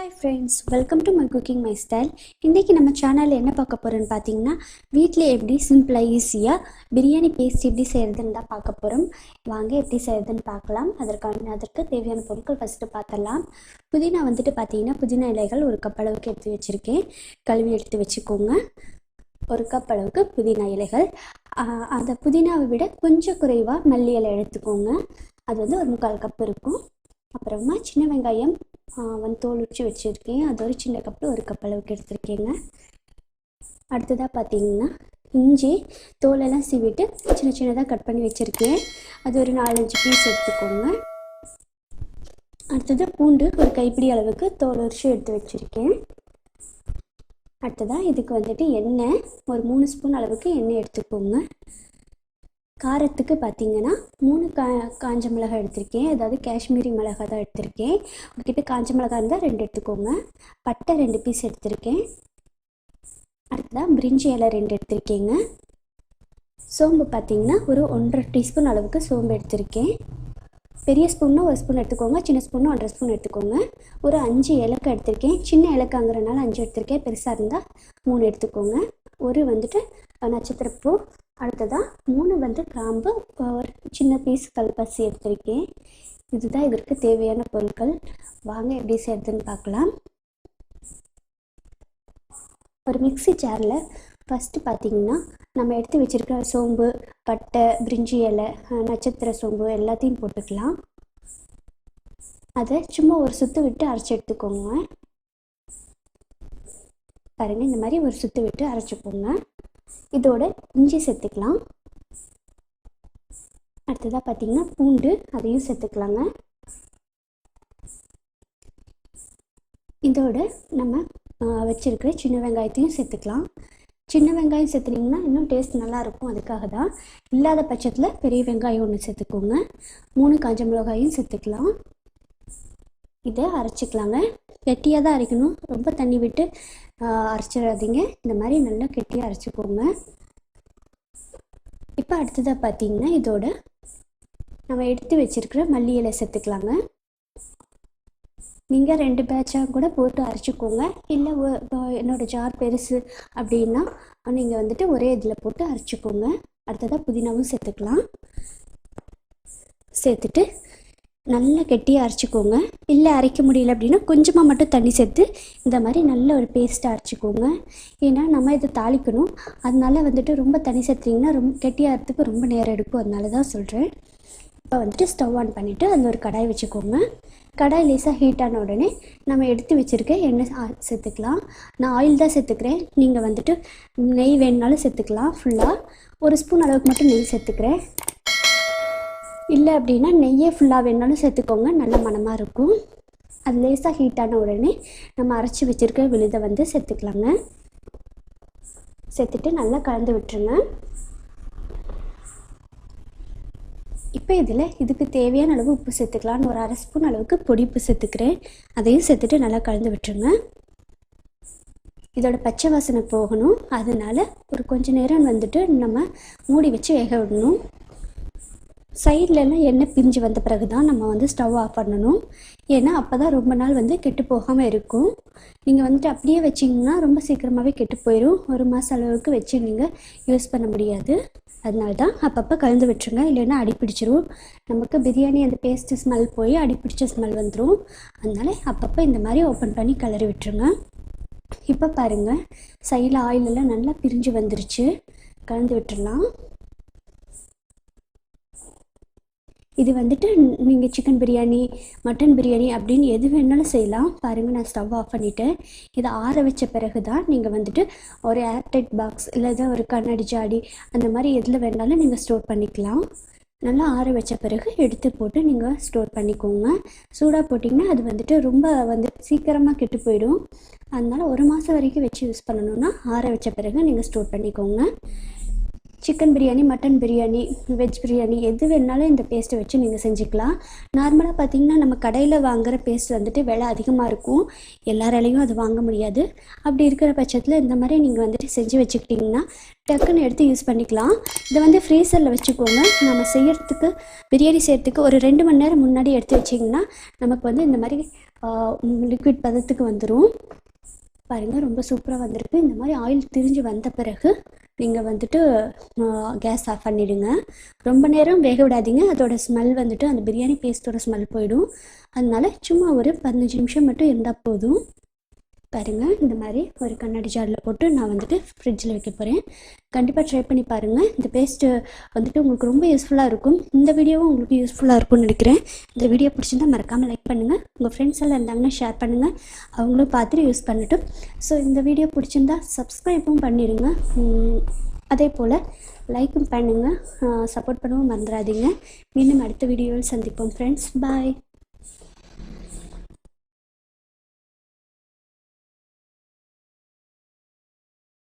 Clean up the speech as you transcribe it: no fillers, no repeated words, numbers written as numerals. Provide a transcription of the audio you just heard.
Hi friends, welcome to my cooking my style. இன்றைக்கி நம்ம சேனலில் என்ன பார்க்க போகிறோன்னு பார்த்தீங்கன்னா, வீட்டில் எப்படி சிம்பிளாக ஈஸியாக பிரியாணி பேஸ்ட் எப்படி செய்கிறதுன்னு தான் பார்க்க போகிறோம். வாங்க எப்படி செய்கிறதுன்னு பார்க்கலாம். அதற்கு தேவையான பொருட்கள் ஃபஸ்ட்டு பார்த்துடலாம். புதினா பார்த்தீங்கன்னா, புதினா இலைகள் ஒரு கப் அளவுக்கு எடுத்து வச்சுருக்கேன். கழுவி எடுத்து வச்சுக்கோங்க. ஒரு கப் அளவுக்கு புதினா இலைகள். அந்த புதினாவை விட கொஞ்சம் குறைவாக மல்லி இலை எடுத்துக்கோங்க. அது ஒரு 3/4 கப் இருக்கும். அப்புறமா சின்ன வெங்காயம் தோல் உரிச்சு வச்சுருக்கேன். அது ஒரு சின்ன கப்பில் ஒரு கப் அளவுக்கு எடுத்துருக்கேங்க. அடுத்ததாக பார்த்தீங்கன்னா, இஞ்சி தோலெல்லாம் சீவிட்டு சின்ன சின்னதாக கட் பண்ணி வச்சுருக்கேன். அது ஒரு 4-5 பீஸ் எடுத்துக்கோங்க. அடுத்தது பூண்டு ஒரு கைப்பிடி அளவுக்கு தோல் உரிச்சு எடுத்து வச்சுருக்கேன். அடுத்ததாக இதுக்கு எண்ணெய் ஒரு 3 ஸ்பூன் அளவுக்கு எண்ணெய் எடுத்துக்கோங்க. காரத்துக்கு பார்த்தீங்கன்னா 3 காஞ்ச மிளகாய் எடுத்திருக்கேன். அதாவது காஷ்மீரி மிளகாய் தான் எடுத்திருக்கேன். உங்ககிட்ட காஞ்ச மிளகாய் இருந்தால் 2 எடுத்துக்கோங்க. பட்டை 2 பீஸ் எடுத்திருக்கேன். அடுத்ததான் பிரிஞ்சி இலை 2 எடுத்திருக்கேங்க. சோம்பு பார்த்தீங்கன்னா ஒரு 1.5 டீஸ்பூன் அளவுக்கு சோம்பு எடுத்திருக்கேன். பெரிய ஸ்பூன்னா 1 ஸ்பூன் எடுத்துக்கோங்க, சின்ன ஸ்பூன்னா 1.5 ஸ்பூன் எடுத்துக்கோங்க. ஒரு 5 ஏலக்காய் எடுத்திருக்கேன். சின்ன ஏலக்காய்ங்கிறனால 5 எடுத்திருக்கேன். பெருசாக இருந்தால் 3 எடுத்துக்கோங்க. ஒரு நட்சத்திரப்பூ. அடுத்ததாக 3 கிராம்பு, ஒரு சின்ன பீஸ் கல்பாசி எடுத்திருக்கேன். இதுதான் இதற்கு தேவையான பொருட்கள். வாங்க எப்படி செய்யறதுன்னு பார்க்கலாம். ஒரு மிக்ஸி ஜாரில் ஃபஸ்ட்டு பார்த்தீங்கன்னா, நம்ம எடுத்து வச்சுருக்க சோம்பு, பட்டை, பிரிஞ்சி இலை, நட்சத்திர சோம்பு எல்லாத்தையும் போட்டுக்கலாம். அதை சும்மா ஒரு சுற்று விட்டு அரைச்சி எடுத்துக்கோங்க. பாருங்கள், இந்த மாதிரி ஒரு சுற்று விட்டு அரைச்சிக்கோங்க. இதோட இஞ்சி சேர்த்துக்கலாம். அடுத்ததாக பார்த்தீங்கன்னா பூண்டு, அதையும் சேர்த்துக்கலாங்க. இதோட நம்ம வச்சுருக்கிற சின்ன வெங்காயத்தையும் சேர்த்துக்கலாம். சின்ன வெங்காயம் சேர்த்துட்டிங்கன்னா இன்னும் டேஸ்ட் நல்லாயிருக்கும். அதுக்காக தான். இல்லாத பட்சத்தில் பெரிய வெங்காயம் 1 சேர்த்துக்கோங்க. 3 காஞ்ச மிளகாயும் சேர்த்துக்கலாம். இதை அரைச்சிக்கலாங்க. கெட்டியாக தான் அரைக்கணும், ரொம்ப தண்ணி விட்டு அரைச்சிடாதீங்க. இந்த மாதிரி நல்லா கெட்டியாக அரைச்சிக்கோங்க. இப்போ அடுத்ததாக பார்த்தீங்கன்னா, இதோட நம்ம எடுத்து வச்சுருக்கிற மல்லி இலை சேர்த்துக்கலாங்க. நீங்கள் 2 பேட்சாக கூட போட்டு அரைச்சிக்கோங்க. இல்லை என்னோடய ஜார் பெருசு அப்படின்னா நீங்கள் ஒரே இதில் போட்டு அரைச்சிக்கோங்க. அடுத்ததாக புதினாவும் சேர்த்துக்கலாம். சேர்த்துட்டு நல்லா கெட்டியாக அரைச்சிக்கோங்க. இல்லை அரைக்க முடியல அப்படின்னா கொஞ்சமாக மட்டும் தண்ணி சேர்த்து இந்த மாதிரி நல்ல ஒரு பேஸ்ட்டாக அரைச்சிக்கோங்க. ஏன்னா நம்ம இதை தாளிக்கணும். அதனால ரொம்ப தண்ணி சேர்த்திங்கன்னா ரொம்ப கெட்டியாகிறதுக்கு ரொம்ப நேரம் எடுக்கும். அதனால தான் சொல்கிறேன். இப்போ ஸ்டவ் ஆன் பண்ணிவிட்டு அதில் ஒரு கடாய் வச்சுக்கோங்க. கடாய் லேசாக ஹீட் ஆன உடனே நம்ம எடுத்து வச்சுருக்க எண்ணெய் சேர்த்துக்கலாம். நான் ஆயில் தான் சேர்த்துக்கிறேன். நீங்கள் நெய் வேணுனாலும் சேர்த்துக்கலாம். ஃபுல்லாக 1 ஸ்பூன் அளவுக்கு மட்டும் நெய் சேர்த்துக்கிறேன். இல்லை அப்படின்னா நெய்யே ஃபுல்லாக வேணாலும் சேர்த்துக்கோங்க, நல்ல மணமாக இருக்கும். அது லேசாக ஹீட் ஆன உடனே நம்ம அரைச்சி வச்சுருக்க விழுதை சேர்த்துக்கலாங்க. சேர்த்துட்டு நல்லா கலந்து விட்டுருங்க. இப்போ இதுக்கு தேவையான அளவு உப்பு சேர்த்துக்கலாம். ஒரு 1/2 ஸ்பூன் அளவுக்கு பொடி உப்பு சேர்த்துக்கிறேன். அதையும் சேர்த்துட்டு நல்லா கலந்து விட்டுருங்க. இதோட பச்சை வாசனை போகணும். அதனால் ஒரு கொஞ்சம் நேரம் நம்ம மூடி வச்சு வேக விடணும். சைட்லலாம் எண்ணெய் பிரிஞ்சு வந்த பிறகு தான் நம்ம ஸ்டவ் ஆஃப் பண்ணணும். ஏன்னா அப்போ தான் ரொம்ப நாள் கெட்டு போகாமல் இருக்கும். நீங்கள் அப்படியே வச்சிங்கன்னா ரொம்ப சீக்கிரமாகவே கெட்டு போயிடும். 1 மாதம் அளவுக்கு வச்சு நீங்கள் யூஸ் பண்ண முடியாது. அதனால தான் அப்பப்போ கலந்து விட்டுருங்க. இல்லைன்னா அடிப்பிடிச்சிரும். நமக்கு பிரியாணி அந்த பேஸ்ட்டு ஸ்மெல் போய் அடிப்பிடிச்ச ஸ்மெல் வந்துடும். அதனால் அப்பப்போ இந்த மாதிரி ஓப்பன் பண்ணி கிளறி விட்டுருங்க. இப்போ பாருங்கள், சைடில் ஆயிலெல்லாம் நல்லா பிரிஞ்சு வந்துருச்சு. கலந்து விட்டுடலாம். இது நீங்கள் சிக்கன் பிரியாணி, மட்டன் பிரியாணி அப்படின்னு எது வேணாலும் செய்யலாம். பாருங்கள், நான் ஸ்டவ் ஆஃப் பண்ணிவிட்டேன். இதை ஆற வச்ச பிறகு தான் நீங்கள் ஒரு ஏர்டைட் பாக்ஸ் இல்லை ஒரு கண்ணாடி ஜாடி அந்த மாதிரி எதில் வேணாலும் நீங்கள் ஸ்டோர் பண்ணிக்கலாம். நல்லா ஆற வச்ச பிறகு எடுத்து போட்டு நீங்கள் ஸ்டோர் பண்ணிக்கோங்க. சூடாக போட்டிங்கன்னா அது ரொம்ப சீக்கிரமாக கெட்டு போயிடும். அதனால் 1 மாதம் வரைக்கும் வச்சு யூஸ் பண்ணணுன்னா ஆற வச்ச பிறகு நீங்கள் ஸ்டோர் பண்ணிக்கோங்க. Chicken biryani, mutton biryani, veg biryani எது வேணாலும் இந்த பேஸ்ட்டை வச்சு நீங்கள் செஞ்சுக்கலாம். நார்மலாக பார்த்தீங்கன்னா நம்ம கடையில் வாங்குகிற பேஸ்ட் விலை அதிகமாக இருக்கும். எல்லாராலையும் அது வாங்க முடியாது. அப்படி இருக்கிற பட்சத்தில் இந்த மாதிரி நீங்கள் செஞ்சு வச்சுக்கிட்டிங்கன்னா டக்குன்னு எடுத்து யூஸ் பண்ணிக்கலாம். இதை ஃப்ரீசரில் வச்சுக்கோங்க. நம்ம பிரியாணி செய்கிறதுக்கு ஒரு 2 மணி நேரம் முன்னாடி எடுத்து வச்சிங்கன்னா நமக்கு இந்த மாதிரி லிக்விட் பதத்துக்கு வந்துடும். பாருங்கள் ரொம்ப சூப்பராக வந்திருக்கு. இந்த மாதிரி ஆயில் திரிஞ்சு வந்த பிறகு நீங்கள் வந்துட்டு கேஸ் ஆஃப் பண்ணிவிடுங்க. ரொம்ப நேரம் வேக விடாதீங்க, அதோட ஸ்மெல் வந்துட்டு அந்த பிரியாணி பேஸ்ட்டோட ஸ்மெல் போயிடும். அதனால சும்மா ஒரு 15 நிமிஷம் மட்டும் இருந்தால் போதும். பாருங்கள் இந்த மாதிரி ஒரு கண்ணாடி ஜாரில் போட்டு நான் வந்துட்டு ஃப்ரிட்ஜில் வைக்க போகிறேன். கண்டிப்பாக ட்ரை பண்ணி பாருங்கள். இந்த பேஸ்ட்டு வந்துட்டு உங்களுக்கு ரொம்ப யூஸ்ஃபுல்லாக இருக்கும். இந்த வீடியோவும் உங்களுக்கு யூஸ்ஃபுல்லாக இருக்கும்னு நினைக்கிறேன். இந்த வீடியோ பிடிச்சிருந்தால் மறக்காமல் லைக் பண்ணுங்கள். உங்கள் ஃப்ரெண்ட்ஸ் எல்லாம் இருந்தாங்கன்னா ஷேர் பண்ணுங்கள், அவங்களும் பார்த்துட்டு யூஸ் பண்ணட்டும். ஸோ இந்த வீடியோ பிடிச்சிருந்தா சப்ஸ்கிரைப்பும் பண்ணிடுங்க. அதே போல் லைக்கும் பண்ணுங்கள், சப்போர்ட் பண்ணவும் மறந்துடாதீங்க. மீண்டும் அடுத்த வீடியோவில் சந்திப்போம் ஃப்ரெண்ட்ஸ். பாய்.